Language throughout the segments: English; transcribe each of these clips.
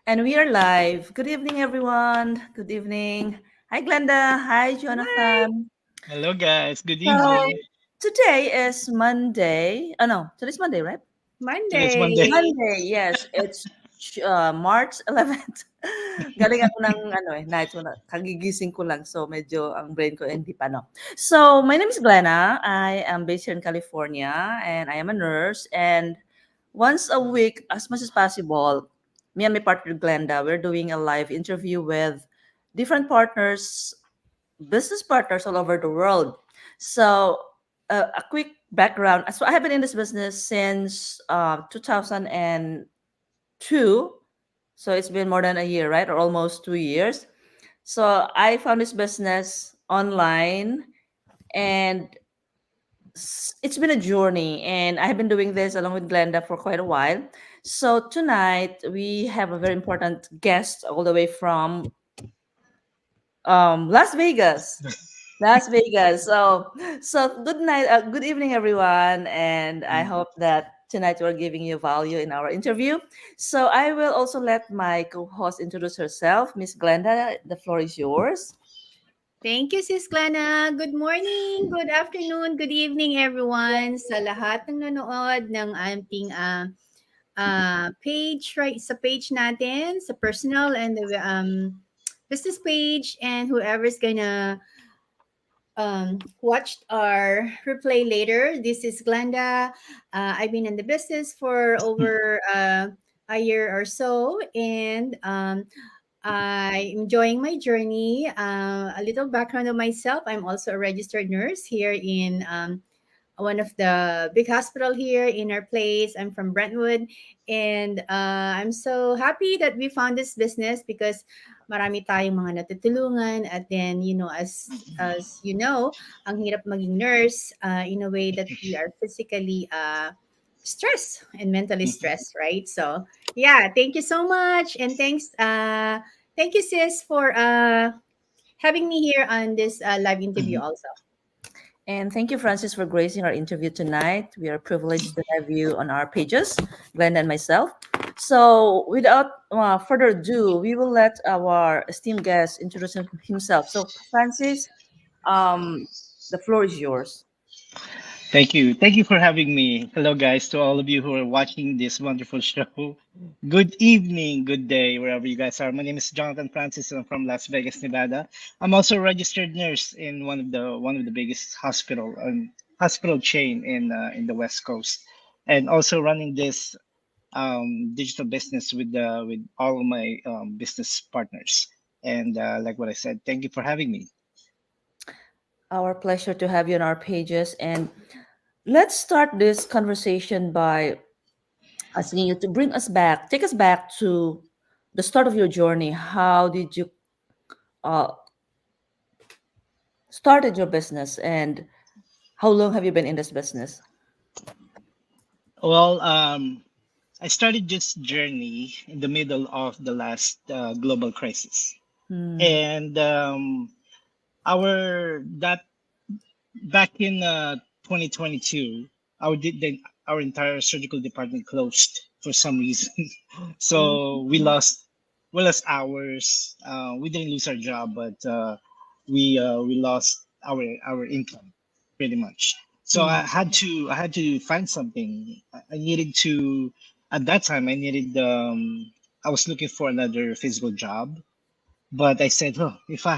And we are live. Good evening, everyone. Good evening. Hi, Glenda. Hi, Hi. Jonathan. Hello, guys. Good So, evening. today is Monday. Oh, no. Today's Monday, right? Today's Monday. Monday. Monday, yes. It's March 11th. Galing ako ng night. Kagigising ko lang. So, medyo ang brain ko hindi pa, no. So, my name is Glenna. I am based here in California and I am a nurse. And once a week, as much as possible, me and my partner Glenda, we're doing a live interview with different partners, business partners all over the world. So, a quick background. So, I have been in this business since 2002. So, it's been more than a year, right? Or almost 2 years. So, I found this business online and it's been a journey and I have been doing this along with Glenda for quite a while. So tonight we have a very important guest all the way from Las Vegas. Las Vegas. So good night, good evening everyone, and I hope that tonight we're giving you value in our interview. So I will also let my co-host introduce herself, Miss Glenda. The floor is yours. Thank you, Sis Glenna. Good morning, good afternoon, good evening, everyone. Sa lahat ng nanood ng ating page, right? Sa page natin, sa personal and the business page, and whoever's gonna watch our replay later. This is Glenda. I've been in the business for over a year or so, and I'm enjoying my journey. A little background of myself: I'm also a registered nurse here in one of the big hospital here in our place. I'm from Brentwood, and I'm so happy that we found this business because marami tayong mga natutulungan. At then, as you know, ang hirap maging nurse in a way that we are physically stressed and mentally stressed, right? So, yeah, thank you so much, and thank you, sis, for having me here on this live interview also. And thank you, Francis, for gracing our interview tonight. We are privileged to have you on our pages, Glenda and myself. So, without further ado, we will let our esteemed guest introduce himself. So, Francis, um, the floor is yours. Thank you. Thank you for having me. Hello, guys, to all of you who are watching this wonderful show. Good evening, good day, wherever you guys are. My name is Jonathan Francis. I'm from Las Vegas, Nevada. I'm also a registered nurse in one of the biggest hospital chain in the West Coast, and also running this digital business with all of my business partners. And like what I said, thank you for having me. Our pleasure to have you on our pages. And let's start this conversation by asking you to bring us back, take us back to the start of your journey. How did you uh, started your business and how long have you been in this business? Well, I started this journey in the middle of the last global crisis, Hmm. and our that back in 2022, our entire surgical department closed for some reason. So we lost hours. We didn't lose our job, but we lost our income pretty much. So Hmm. I had to find something. I needed to at that time I was looking for another physical job, but I said, oh, if I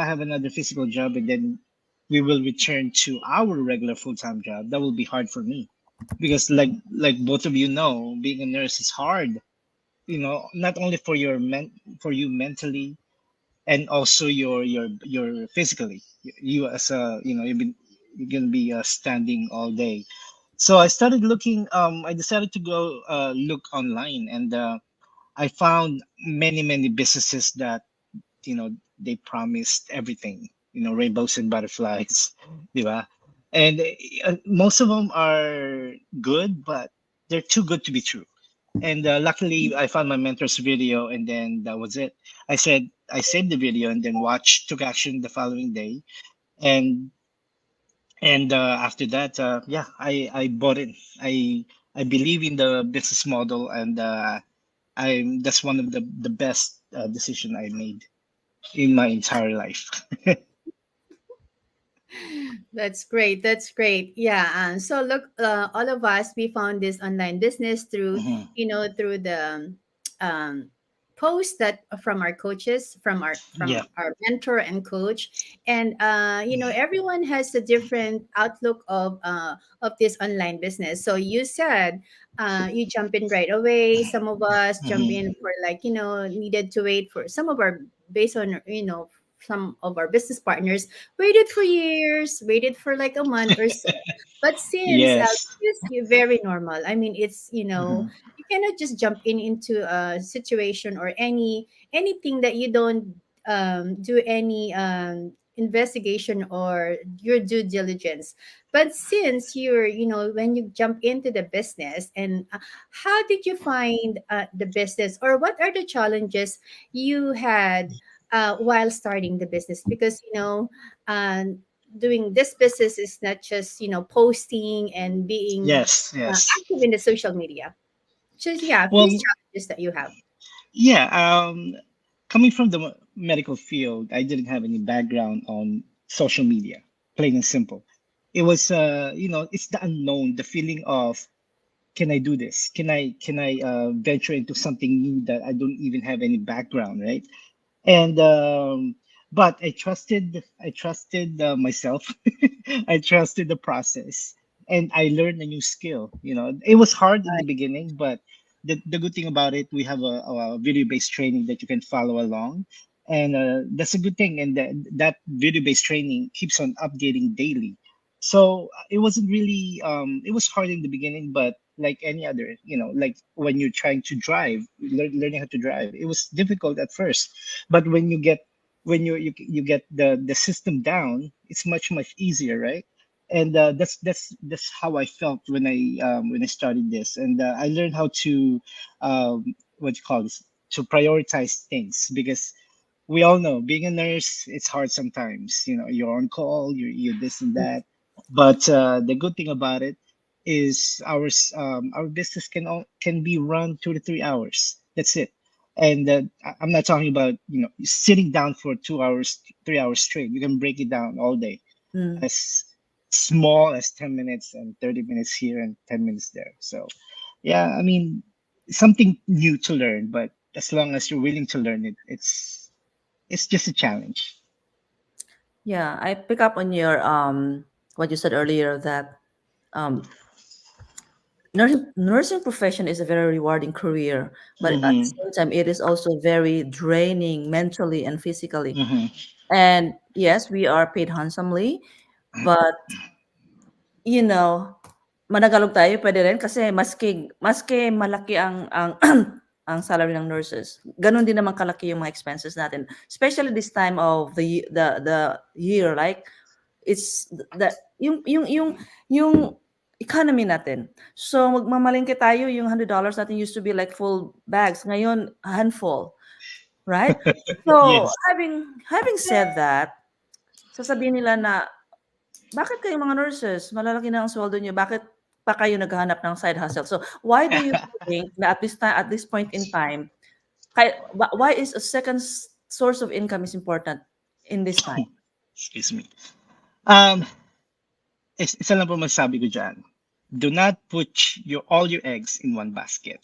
have another physical job and then we will return to our regular full-time job, that will be hard for me because like both of you know, being a nurse is hard. Not only for you mentally, and also your physically. You as a you're gonna be standing all day. So I started looking. I decided to go look online, and I found many businesses that they promised everything, rainbows and butterflies, di ba? And most of them are good, but they're too good to be true. And luckily I found my mentor's video, and then that was it. I saved the video and then took action the following day. And and after that, I bought it. I believe in the business model, and I'm that's one of the best decision I made in my entire life. That's great. That's great. Yeah. So look, all of us, we found this online business through, Hmm. through the um, posts that from our coaches, Yeah. from our mentor and coach, and everyone has a different outlook of this online business. So you said you jump in right away. Some of us jump Hmm. in for like needed to wait for some of our based on some of our business partners waited for years, waited for like a month or so. But since Yes. this is very normal, I mean, it's Hmm. you cannot just jump into a situation or anything that you don't do any investigation or your due diligence. But since you're, when you jump into the business, and how did you find the business, or what are the challenges you had while starting the business? Because um, doing this business is not just posting and being Yes. Yes. active in the social media. Just yeah, please Well, challenges that you have. yeah. Coming from the medical field, I didn't have any background on social media. Plain and simple. It was, it's the unknown, the feeling of, can I do this? Can I venture into something new that I don't even have any background, right? And but I trusted myself. I trusted the process, and I learned a new skill. It was hard in the beginning, but the good thing about it, we have a video based training that you can follow along, and that's a good thing. And that video based training keeps on updating daily. So it wasn't really it was hard in the beginning, but like any other, like when you're trying to drive, learning how to drive, it was difficult at first, but when you get the system down, it's much easier, right? And that's how I felt when I started this, and I learned how to what you call this, to prioritize things, because we all know being a nurse, it's hard sometimes. You're on call, you're this and that. But the good thing about it is our business can be run 2 to 3 hours. That's it. And I'm not talking about sitting down for 2 hours, 3 hours straight. You can break it down all day, Mm. as small as 10 minutes and 30 minutes here and 10 minutes there. So yeah, I mean, something new to learn, but as long as you're willing to learn it, it's just a challenge. Yeah, I pick up on your what you said earlier that um nursing profession is a very rewarding career, but at the Mm-hmm. same time it is also very draining mentally and physically. Mm-hmm. And yes, we are paid handsomely, but you know, managalog tayo puwede rin kasi maski malaki ang ang salary ng nurses, gano'n din naman kalaki yung mga expenses natin. Especially this time of the year, like it's the yung economy natin. So magmamalengke tayo, yung $100 natin used to be like full bags, ngayon a handful, right? So Yes. having said that, sasabihin nila na, "Bakit kayong mga nurses malalaki na ang sweldo niyo, bakit pa kayo naghahanap ng side hustle?" So why do you think na at this point in time, why is a second source of income is important in this time? Excuse me. Um, isa lang po masasabi ko dyan. Do not put all your eggs in one basket.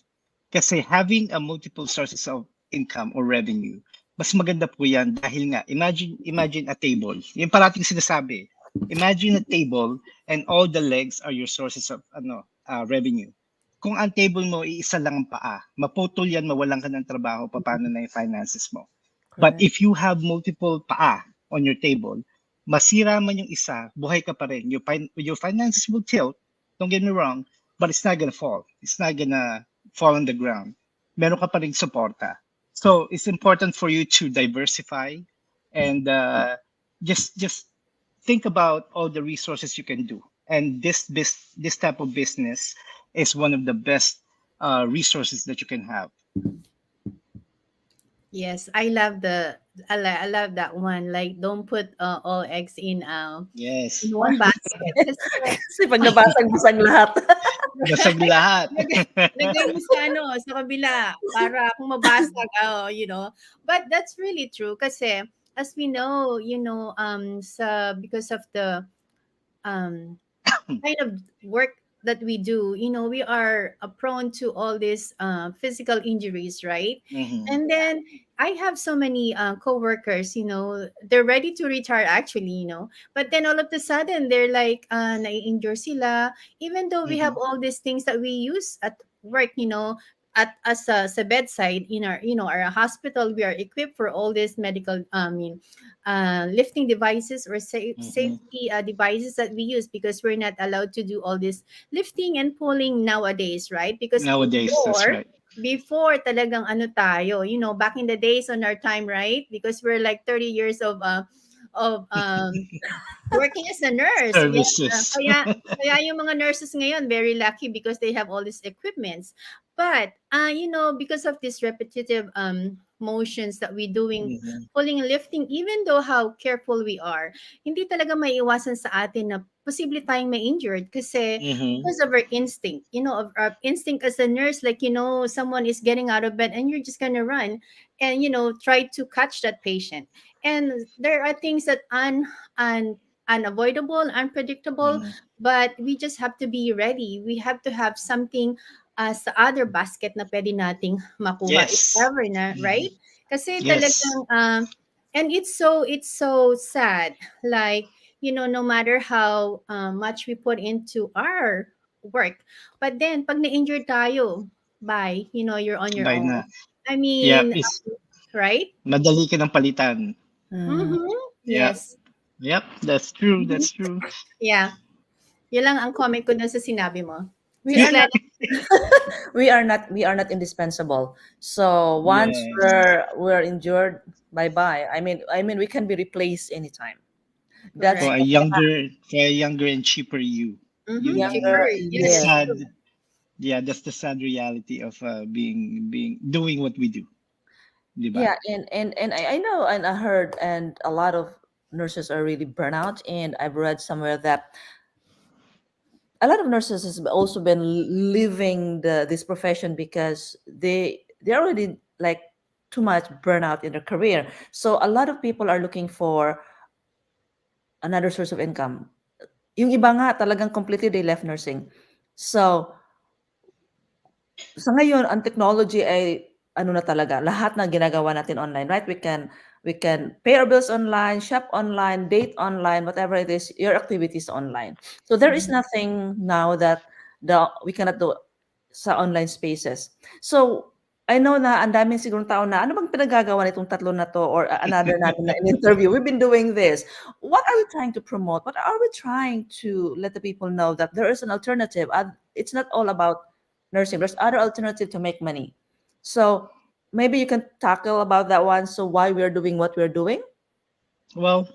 Kasi having a multiple sources of income or revenue, mas maganda po yan dahil nga, imagine a table. Yung parating sinasabi, imagine a table and all the legs are your sources of revenue. Kung ang table mo, iisa lang ang paa, maputol yan, mawalan ka ng trabaho, paano na yung finances mo. But Correct. if you have multiple paa on your table, masira man yung isa, buhay ka pa rin. Your finances will tilt, don't get me wrong, but it's not gonna fall. It's not gonna fall on the ground. Meron ka pa rin suporta. So it's important for you to diversify and just think about all the resources you can do. And this type of business is one of the best resources that you can have. Yes, I love I love that one. Like, don't put all eggs in Yes. one basket. Because Kasi 'pag nabasag-basag lahat. Basag lahat. Lagay lagay mo sa ano, sa kabila para kung mabasag, But that's really true kasi as we know, because of the um kind of work that we do, we are prone to all these physical injuries, right? Mhm. And then I have so many coworkers, they're ready to retire actually, but then all of a sudden they're like, na-injure sila, even though we have Mhm. all these things that we use at work, at as a sa bedside in our our hospital, we are equipped for all these medical lifting devices or Mhm. safety devices that we use because we're not allowed to do all this lifting and pulling nowadays, right? Because Nowadays, that's right. before talagang ano tayo, back in the days on our time, right? Because we're like 30 years of working as a nurse. Yes. Services. Kaya yung mga nurses ngayon, very lucky because they have all these equipments. But, because of this repetitive motions that we doing, Mhm. pulling and lifting, even though how careful we are, hindi talaga maiiwasan sa atin na posible tayong ma-injured kasi Mhm. because of our instinct, of our instinct as a nurse, like, someone is getting out of bed and you're just gonna run and, try to catch that patient. And there are things that unavoidable, unpredictable, Mhm. but we just have to be ready. We have to have something sa other basket na pwede nating makuha if Yes. ever na, Mhm. right? Kasi Yes. talagang, and it's so sad. Like, no matter how much we put into our work, but then pag na-injure tayo, bye, you're on your By own. na. I Yep, mean, is right? madali ka ng palitan. Mm. Mm-hmm. Yep. Yes. Yep, that's true. Mhm. That's true. Yeah. Yun lang ang comment ko dun sa sinabi mo. We Sis are Glenn? not we are not indispensable. So once Yes. we're injured, bye bye. I mean we can be replaced anytime. That's Correct. For a younger and cheaper you. Mm-hmm. Yun ang Cheaper. younger. Yes, Yes. sad. true. Yeah, that's the sad reality of being doing what we do, 'di ba? Yeah, and I know and I heard and a lot of nurses are really burnout, and I've read somewhere that a lot of nurses has also been leaving this profession because they're already like too much burnout in their career. So a lot of people are looking for another source of income. Yung iba nga talagang completely they left nursing. So sa ngayon ang technology ay ano na talaga, lahat na ginagawa natin online, right? We can pay our bills online, shop online, date online, whatever it is, your activities online. So there is Mhm. nothing now that we cannot do sa online spaces. So I know na ang daming sigurong tao na ano bang pinagagawa nitong tatlo na to or another natin na in-interview. We've been doing this. What are we trying to promote? What are we trying to let the people know that there is an alternative? It's not all about nursing. There's other alternative to make money. So maybe you can tackle about that one. So why we're doing what we're doing? Well,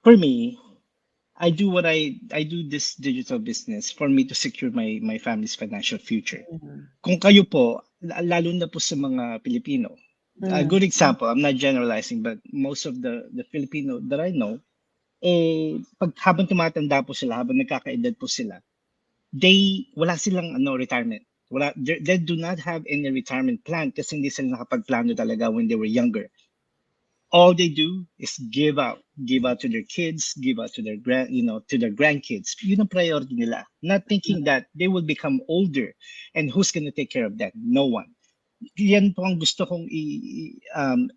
for me, I do this digital business for me to secure my family's financial future. Mm, Kung kayo po, lalo na po sa mga Pilipino, a mm, good example, I'm not generalizing, but most of the Filipino that I know, pag habang tumatanda po sila, habang nagkakaedad po sila, wala silang retirement. They do not have any retirement plan kasi hindi sila nakapagplano talaga when they were younger. All they do is give out to their kids, give out to their to their grandkids. Yun ang priority nila. Not thinking that they will become older and who's going to take care of that? No one. Yan po ang gusto kong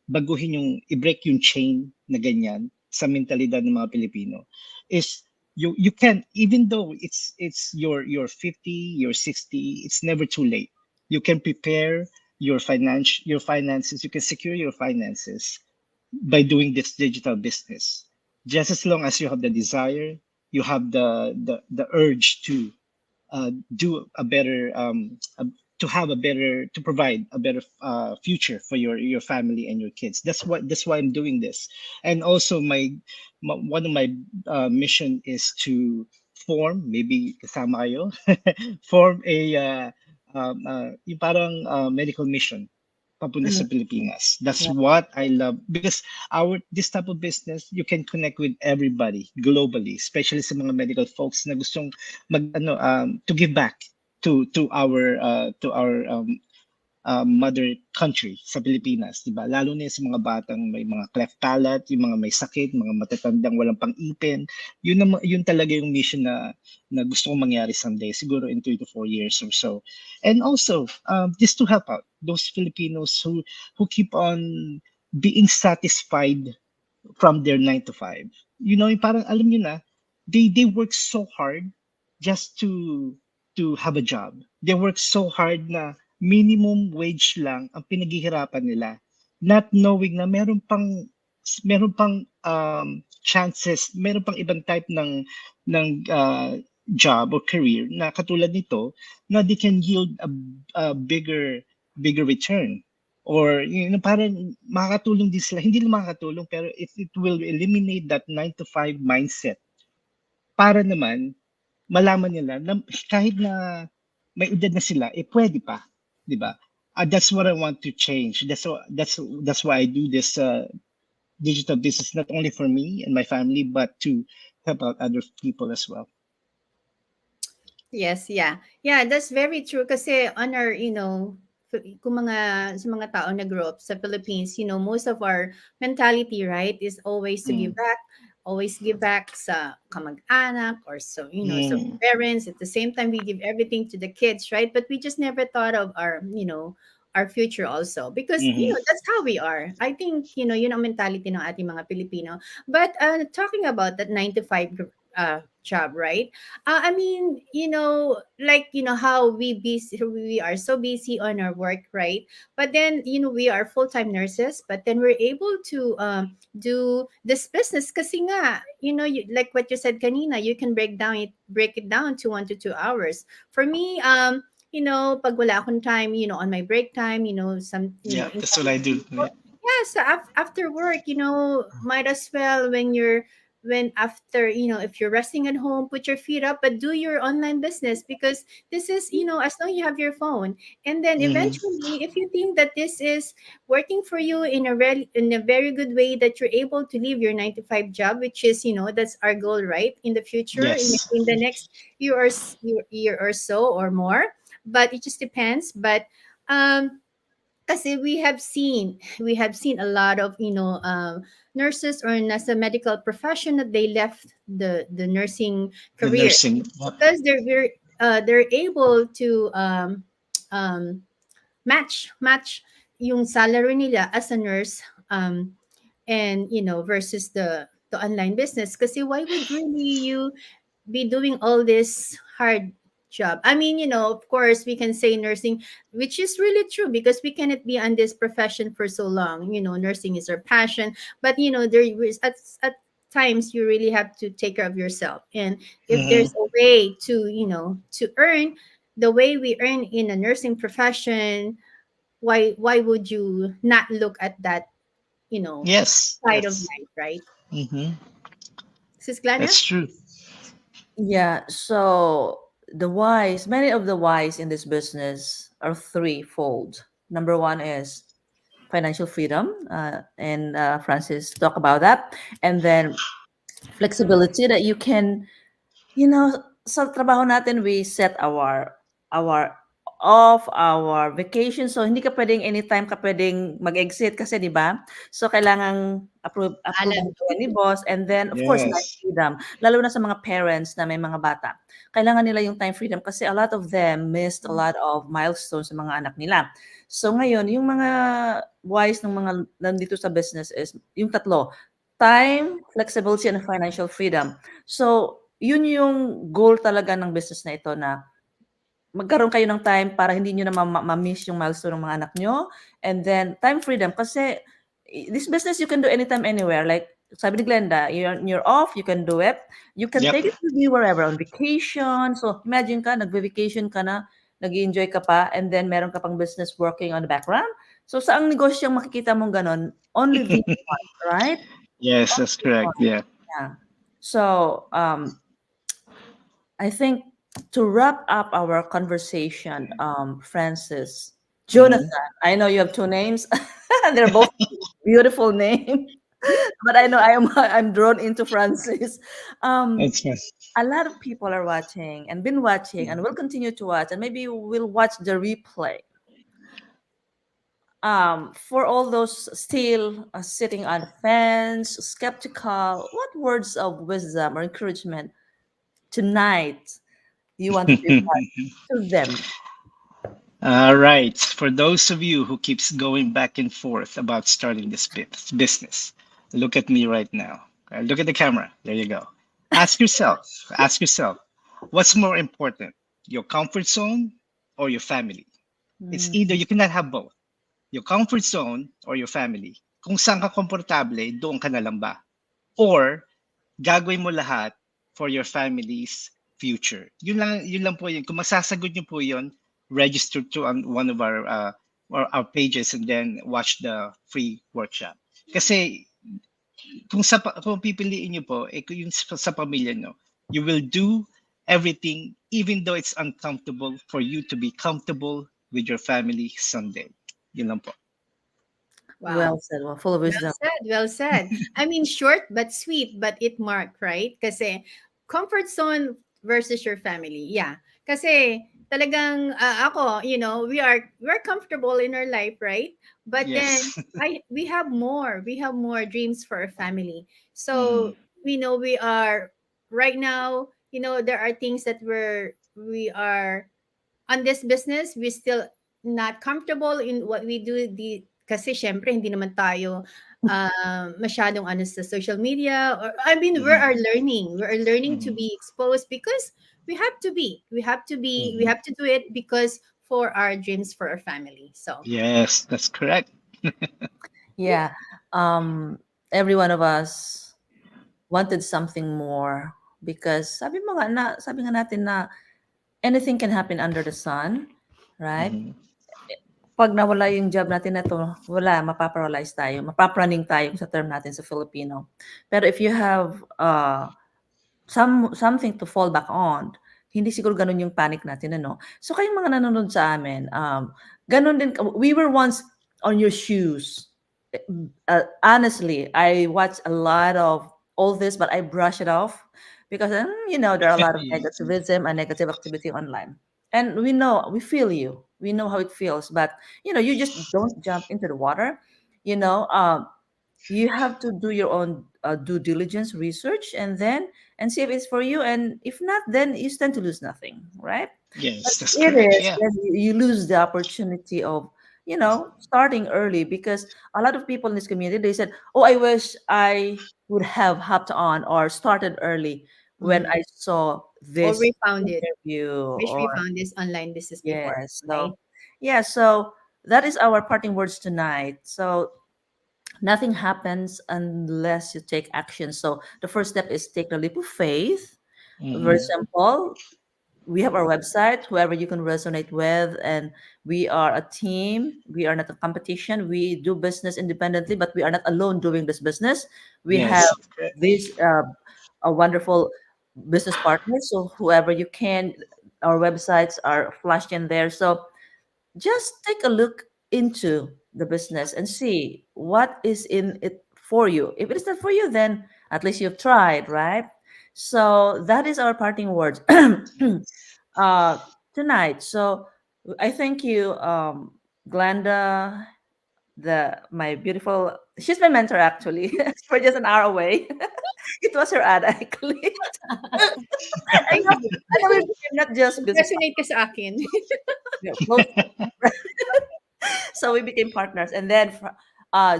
baguhin i-break yung chain na ganyan sa mentalidad ng mga Pilipino is you can, even though it's your 50, your 60, it's never too late. You can prepare your finances, you can secure your finances by doing this digital business. Just as long as you have the desire, you have the urge to do a better to have a better to provide a better future for your family and your kids. That's why I'm doing this. And also one of my mission is to form, maybe kasama kayo, form a yung parang medical mission papunta mm, sa Pilipinas. That's yeah. what I love because this type of business, you can connect with everybody globally, especially sa mga medical folks na gustong to give back. to our mother country sa Pilipinas, 'di ba? Lalo na sa mga batang may mga cleft palate, yung mga may sakit, mga matatandang walang pang-ipin. Yun talaga yung mission na gusto kong mangyari someday, siguro in 3 to 4 years or so. And also, just to help out those Filipinos who keep on being satisfied from their 9 to 5. Yung parang alam niyo na, they work so hard just to have a job. They work so hard na minimum wage lang ang pinaghihirapan nila. Not knowing na meron pang chances, meron pang ibang type ng job or career na katulad nito na they can yield a bigger return, or parang makakatulong din sila, hindi lang makakatulong pero it will eliminate that 9 to 5 mindset para naman malaman nila na kahit na may edad na sila, pwede pa, 'di ba? That's what I want to change. That's why I do this digital business, not only for me and my family, but to help out other people as well. Yes, yeah. Yeah, that's very true kasi on our, kung sa mga tao na grow up sa Philippines, most of our mentality, right, is always to give Mm. back, always give back sa kamag-anak or so, so Mm. parents. At the same time, we give everything to the kids, right? But we just never thought of our future also because, Mm-hmm. that's how we are. I think, yun ang mentality ng ating mga Pilipino. But talking about that 9 to 5 job, right? I mean, like how we are so busy on our work, right? But then we are full time nurses, but then we're able to do this business kasi nga, like what you said kanina, you can break it down to 1 to 2 hours. For me, pag wala akong time, on my break time, some, Yeah, in that's what I do. Yeah. yeah, so after work, might as well when after, if you're resting at home, put your feet up, but do your online business because this is, as long you have your phone. And then Mm-hmm. eventually, if you think that this is working for you in a very good way, that you're able to leave your 9 to 5 job, which is, that's our goal, right? In the future, Yes. in the next year or so or more, but it just depends. But kasi we have seen a lot of nurses or nasa medical profession that they left the nursing The career nursing. because they're able to um, match yung salary nila as a nurse, and versus the online business. Kasi why would really you be doing all this hard job? I mean, of course, we can say nursing, which is really true because we cannot be on this profession for so long. Nursing is our passion, but there is at times you really have to take care of yourself. And if Mm-hmm. there's a way to, to earn the way we earn in a nursing profession, why would you not look at that, you know, Yes. side of Yes. life, right? Mm-hmm. Sis Glana? That's true. Yeah, so the whys, many of the whys in this business are threefold. Number one is financial freedom, and Francis talk about that, and then flexibility that you can, sa trabaho natin we set our off, our vacation. So hindi ka pwedeng anytime ka pwedeng mag-exit kasi 'di ba? So kailangang approval Balance. ka ni boss, and then of course life Yes. freedom. Lalo na sa mga parents na may mga bata. Kailangan nila yung time freedom kasi a lot of them missed a lot of milestones sa mga anak nila. So ngayon, yung mga wise ng mga nandito sa business is yung tatlo: time, flexibility, and financial freedom. So, yun yung goal talaga ng business na ito, na magkaroon kayo ng time para hindi niyo na ma-miss yung milestone ng mga anak niyo, and then time freedom kasi this business you can do anytime, anywhere. Like sabi ni Glenda, you're off, you can do it. You can Yep. take it with you wherever, on vacation. So, imagine ka, nagve-vacation ka na, nag-enjoy ka pa, and then meron ka pang business working on the background. So, saang negosyong makikita mong ganon? Only this one, right? Yes, Only that's this correct. one. Yeah. Yeah. So, I think to wrap up our conversation, Francis, Mm-hmm. Jonathan, I know you have two names. They're both beautiful names. But I know I'm drawn into Francis. Um, It's fun. a lot of people are watching and been watching and will continue to watch and maybe we'll watch the replay. For all those still sitting on the fence, skeptical, what words of wisdom or encouragement tonight you want to impart to them? All right. For those of you who keeps going back and forth about starting this business, look at me right now. Look at the camera. There you go. Ask yourself, what's more important, your comfort zone or your family? It's Mm, either you cannot have both, your comfort zone or your family. Kung saan ka komportable, doon ka na lang ba? Or gagawin mo lahat for your family's future. Yun lang po yun. Kung masasagot niyo po yun, register to on one of our pages and then watch the free workshop. Kasi kung pipiliin niyo po, kung yung sa pamilya niyo, you will do everything even though it's uncomfortable for you to be comfortable with your family someday. Yun lang po. Wow. well said. Well, full of Well wisdom. said, well said. I mean, short but sweet, but it marked, right? Kasi comfort zone versus your family. Yeah. Kasi talagang ako, we're comfortable in our life, right? But then Yes. we have more. We have more dreams for our family. Mhm. So we know we are right now, there are things that we are on this business, we still not comfortable in what we do. Kasi syempre hindi naman tayo masyadong ano sa social media, or I mean Mhm. we are learning to Mhm. be exposed because we Mhm. have to do it because for our dreams, for our family. So Yes, that's correct. yeah. Yeah. Um, every one of us wanted something more because sabi nga natin na anything can happen under the sun, right? Mhm. 'Pag nawala yung job natin na 'to, wala, mapa-paralyze tayo, mapapraning tayo kung sa term natin sa Filipino. Pero if you have, something to fall back on, hindi siguro gano'n yung panic natin ano. So kayong mga nanonood sa amin, gano'n din we were once on your shoes. Honestly, I watch a lot of all this, but I brush it off because, there are a lot of Yes. negativism and negative activity online. And we feel you. We know how it feels, but you just don't jump into the water. You know, um, you have to do your own due diligence research and see if it's for you, and if not, then you stand to lose nothing, right? But Yes, that's it correct. is Yeah. then you lose the opportunity of starting early, because a lot of people in this community, they said, oh, I wish I would have hopped on or started early when Mhm. I saw Or this we found it. interview. Wish Or we found this online business before, yes, right? so yeah, so that is our parting words tonight. So nothing happens unless you take action. So the first step is take the leap of faith. Very Mhm. simple. We have our website, whoever you can resonate with, and we are a team. We are not a competition. We do business independently, but we are not alone doing this business. We have Yes, correct. these a wonderful business partners. So whoever you can, our websites are flashed in there. So just take a look into the business and see what is in it for you. If it is not for you, then at least you've tried, right? So that is our parting words uh, tonight. So I thank you, Glenda, the my beautiful. She's my mentor actually. We're just an hour away. It was her ad actually. and Thank now, you. and now we became not just business Resonate ka sa akin. close. So we became partners, and then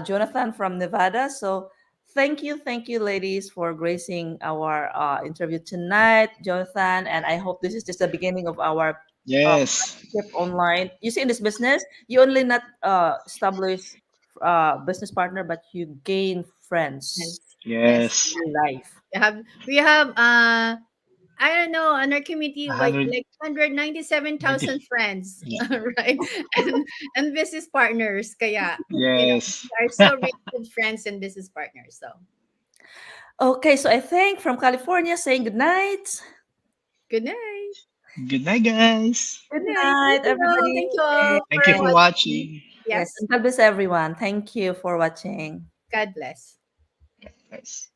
Jonathan from Nevada. So thank you ladies for gracing our interview tonight, Jonathan, and I hope this is just the beginning of our Yes. friendship online. You see, in this business you only not establish business partner, but you gain friends Yes. Yes. Yes. Yeah. in life. We have I don't know, on our community, A like hundred 197,000 ninety. friends, Yeah. right? And business partners. Kaya, Yes. we are so rich with friends and business partners. So, Okay, so I think from California saying good night. good night. Good night, guys. Good Good night. night, everybody. Thank you all Thank you for for watching. watching. Yes, Yes. and God bless everyone. Thank you for watching. God bless. guys.